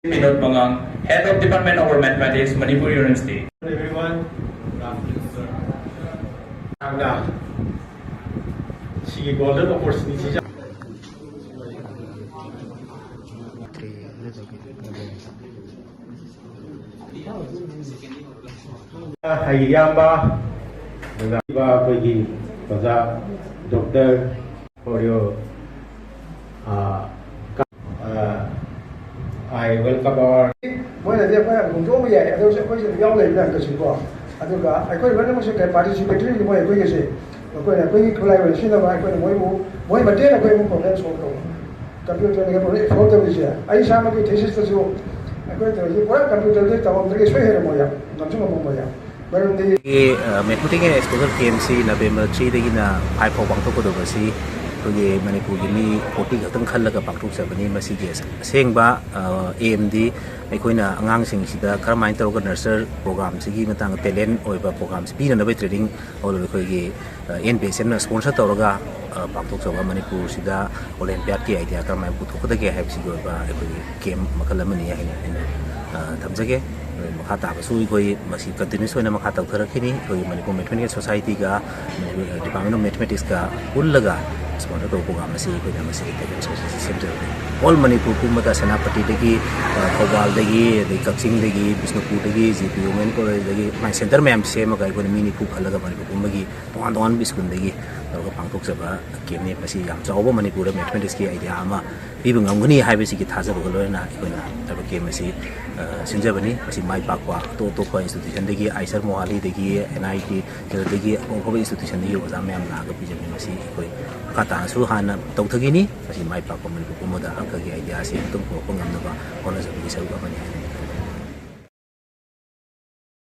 Vinod Bangang, Head of Department of Mathematics, Manipur University. Everyone, good afternoon, sir. She golden opportunity. Hayamba, Doctor, for your I welcome our. Mỗi lần đi qua cùng chỗ bây giờ tôi sẽ có sự giao lưu là cái gì đó. Tôi cả, ai có vấn đề gì cái participatory thì mọi người cái gì, mọi người là cái collaboration là mọi người mỗi mà thế là cái một problem solve được. Computer này cái problem solve được gì à? Ai sao mà cái thesis đó rồi, ai có cái gì quá computer đấy tao không thấy xoay hết rồi à? Làm sao mà không vậy? Bởi vì mathematics exposure KMC November 3 dagi na 5 fo bang thok do basi kogi manipur gi mi 40 gatang khallaga pangthok sabani masi ge sengba AMD aikoina angang sing sida karmain tawga nurture program sigi matang talent oiba program pi na bai training ol kogi NPSM na sponsor tawga pangthok sawa manipur sida olympiad ki idea karmain puthok da ge haib sigi oiba aikogi game makalamani haina thamjage makha tabasu koi masi continuous oina makha tawtharakini koi manipur mathematics society ga department of mathematics ga ullaga sponsor to program masi koi na masi center all manipur kumata senapati dagi thobal dagi kaksing dagi bisnupur dagi GPU men ko dagi my center ma'am se ma kai ko mini ku khalaga manipur kumagi ton biskun dagi tawga pangthok saba kemni masi yam chawba manipur mathematics ki idea ama bibu ngamgani haibesi ki thajaba ko loina ikoina tawga kemasi sinjabani masi mai pakwa to ko institution dagi aisar mohali dagi NIT dagi ko institution dagi oza ma'am na ga bijami masi koi kata su hana tawthagini masi mai pakwa manipur kumoda akagi idea se tum ko ngamna ba kona sabi sa ba mani